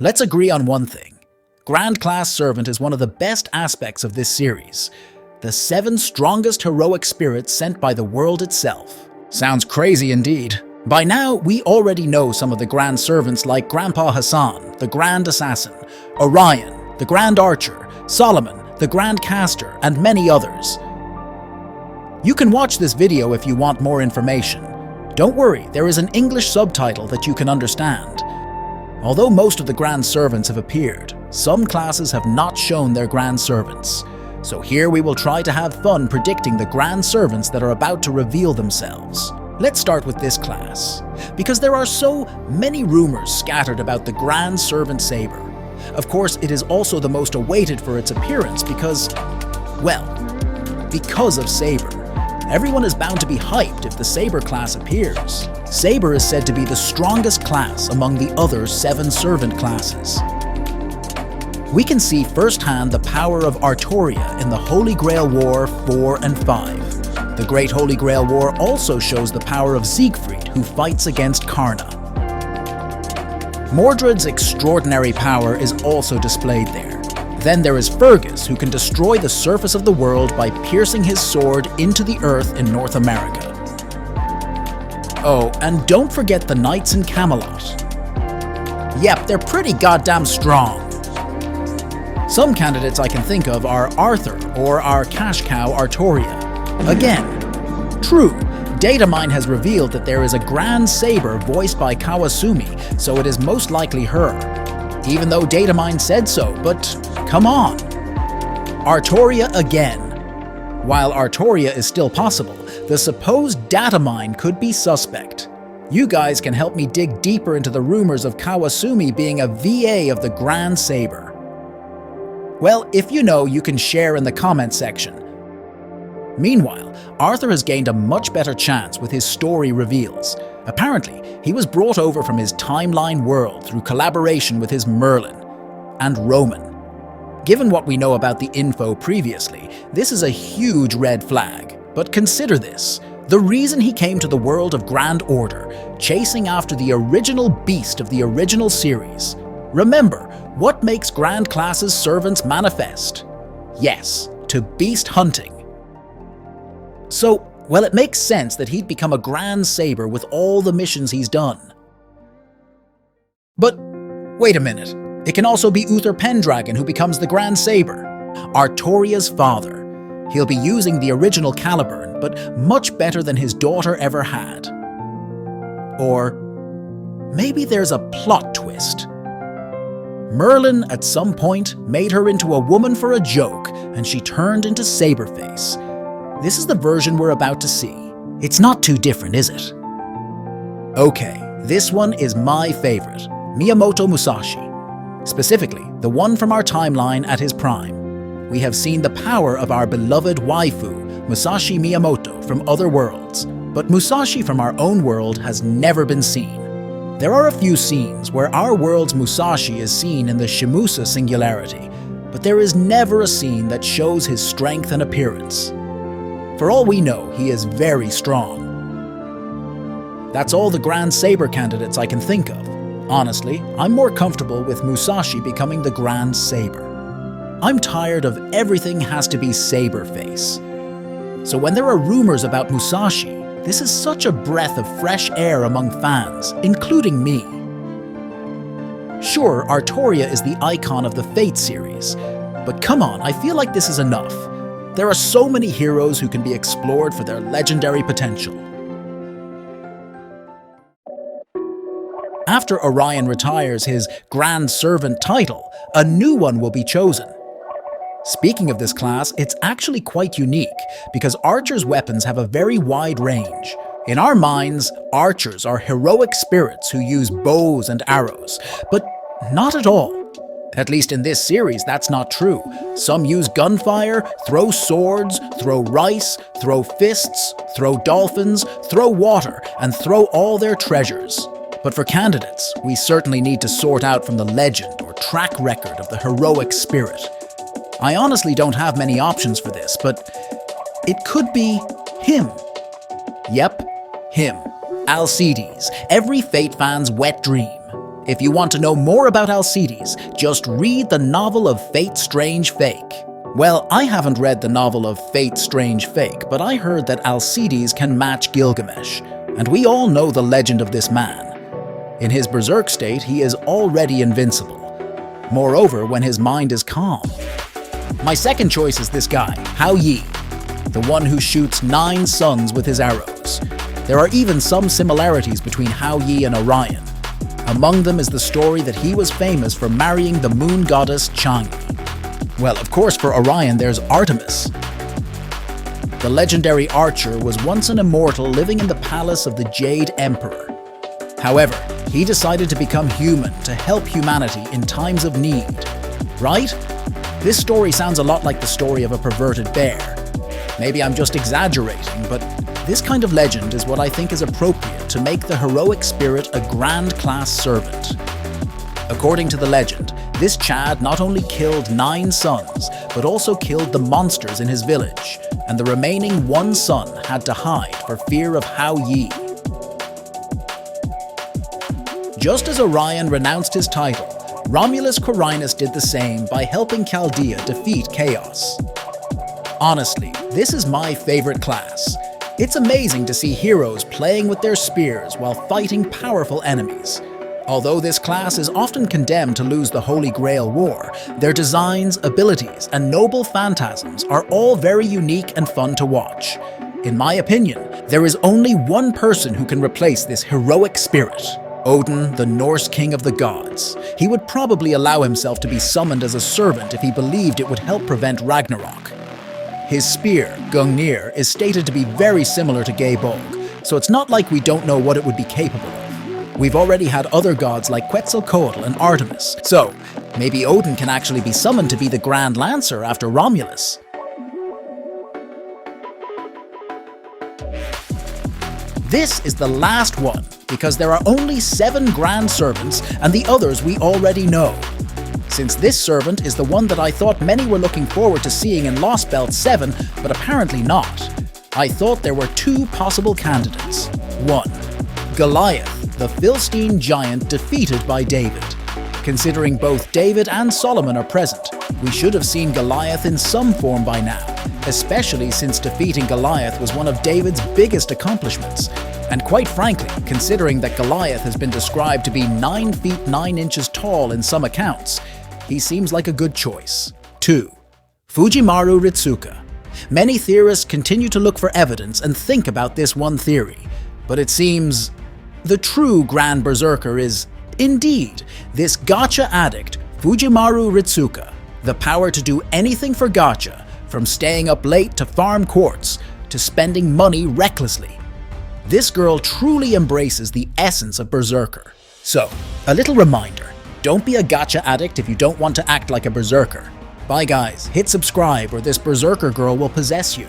Let's agree on one thing. Grand Class Servant is one of the best aspects of this series. The 7 strongest heroic spirits sent by the world itself. Sounds crazy indeed. By now, we already know some of the Grand Servants like Grandpa Hassan, the Grand Assassin, Orion, the Grand Archer, Solomon, the Grand Caster, and many others. You can watch this video if you want more information. Don't worry, there is an English subtitle that you can understand. Although most of the Grand Servants have appeared, some classes have not shown their Grand Servants. So here we will try to have fun predicting the Grand Servants that are about to reveal themselves. Let's start with this class, because there are so many rumors scattered about the Grand Servant Saber. Of course, it is also the most awaited for its appearance because of Saber. Everyone is bound to be hyped if the Saber class appears. Saber is said to be the strongest class among the other 7 servant classes. We can see firsthand the power of Artoria in the Holy Grail War 4 and 5. The Great Holy Grail War also shows the power of Siegfried, who fights against Karna. Mordred's extraordinary power is also displayed there. Then there is Fergus, who can destroy the surface of the world by piercing his sword into the earth in North America. Oh, and don't forget the Knights in Camelot. Yep, they're pretty goddamn strong. Some candidates I can think of are Arthur or our cash cow Artoria. Again, true, Datamine has revealed that there is a Grand Saber voiced by Kawasumi, so it is most likely her. Even though Datamine said so, but come on. Artoria again. While Artoria is still possible, the supposed Datamine could be suspect. You guys can help me dig deeper into the rumors of Kawasumi being a VA of the Grand Saber. Well, if you know, you can share in the comment section. Meanwhile, Arthur has gained a much better chance with his story reveals. Apparently, he was brought over from his timeline world through collaboration with his Merlin and Roman. Given what we know about the info previously, this is a huge red flag. But consider this. The reason he came to the world of Grand Order, chasing after the original beast of the original series. Remember, what makes Grand Class's servants manifest? Yes, to beast hunting. So, well, it makes sense that he'd become a Grand Saber with all the missions he's done. But wait a minute. It can also be Uther Pendragon who becomes the Grand Saber, Artoria's father. He'll be using the original Caliburn, but much better than his daughter ever had. Or maybe there's a plot twist. Merlin, at some point, made her into a woman for a joke, and she turned into Saberface. This is the version we're about to see. It's not too different, is it? Okay, this one is my favorite, Miyamoto Musashi. Specifically, the one from our timeline at his prime. We have seen the power of our beloved waifu, Musashi Miyamoto, from other worlds, but Musashi from our own world has never been seen. There are a few scenes where our world's Musashi is seen in the Shimusa singularity, but there is never a scene that shows his strength and appearance. For all we know, he is very strong. That's all the Grand Saber candidates I can think of. Honestly, I'm more comfortable with Musashi becoming the Grand Saber. I'm tired of everything has to be Saberface. So when there are rumors about Musashi, this is such a breath of fresh air among fans, including me. Sure, Artoria is the icon of the Fate series, but come on, I feel like this is enough. There are so many heroes who can be explored for their legendary potential. After Orion retires his Grand Servant title, a new one will be chosen. Speaking of this class, it's actually quite unique because archers' weapons have a very wide range. In our minds, archers are heroic spirits who use bows and arrows, but not at all. At least in this series, that's not true. Some use gunfire, throw swords, throw rice, throw fists, throw dolphins, throw water, and throw all their treasures. But for candidates, we certainly need to sort out from the legend or track record of the heroic spirit. I honestly don't have many options for this, but it could be him. Yep, him. Alcides, every Fate fan's wet dream. If you want to know more about Alcides, just read the novel of Fate Strange Fake. Well, I haven't read the novel of Fate Strange Fake, but I heard that Alcides can match Gilgamesh, and we all know the legend of this man. In his berserk state, he is already invincible. Moreover, when his mind is calm. My second choice is this guy, Hao Yi, the one who shoots 9 suns with his arrows. There are even some similarities between Hao Yi and Orion. Among them is the story that he was famous for marrying the moon goddess Chang'e. Well, of course, for Orion there's Artemis. The legendary archer was once an immortal living in the palace of the Jade Emperor. However, he decided to become human to help humanity in times of need. Right? This story sounds a lot like the story of a perverted bear. Maybe I'm just exaggerating, but this kind of legend is what I think is appropriate to make the heroic spirit a grand class servant. According to the legend, this Chad not only killed 9 sons, but also killed the monsters in his village, and the remaining 1 son had to hide for fear of Hao Yi. Just as Orion renounced his title, Romulus Quirinus did the same by helping Chaldea defeat Chaos. Honestly, this is my favorite class. It's amazing to see heroes playing with their spears while fighting powerful enemies. Although this class is often condemned to lose the Holy Grail War, their designs, abilities, and noble phantasms are all very unique and fun to watch. In my opinion, there is only one person who can replace this heroic spirit. Odin, the Norse king of the gods. He would probably allow himself to be summoned as a servant if he believed it would help prevent Ragnarok. His spear, Gungnir, is stated to be very similar to Geibog, so it's not like we don't know what it would be capable of. We've already had other gods like Quetzalcoatl and Artemis, so maybe Odin can actually be summoned to be the Grand Lancer after Romulus. This is the last one, because there are only 7 Grand Servants and the others we already know. Since this servant is the one that I thought many were looking forward to seeing in Lostbelt 7, but apparently not, I thought there were 2 possible candidates. 1. Goliath, the Philistine giant defeated by David. Considering both David and Solomon are present, we should have seen Goliath in some form by now, especially since defeating Goliath was one of David's biggest accomplishments. And quite frankly, considering that Goliath has been described to be 9 feet 9 inches tall in some accounts, he seems like a good choice. 2. Fujimaru Ritsuka. Many theorists continue to look for evidence and think about this one theory, but it seems the true Grand Berserker is, indeed, this gacha addict, Fujimaru Ritsuka. The power to do anything for gacha, from staying up late to farm quartz, to spending money recklessly. This girl truly embraces the essence of Berserker. So, a little reminder, don't be a gacha addict if you don't want to act like a Berserker. Bye guys, hit subscribe or this Berserker girl will possess you.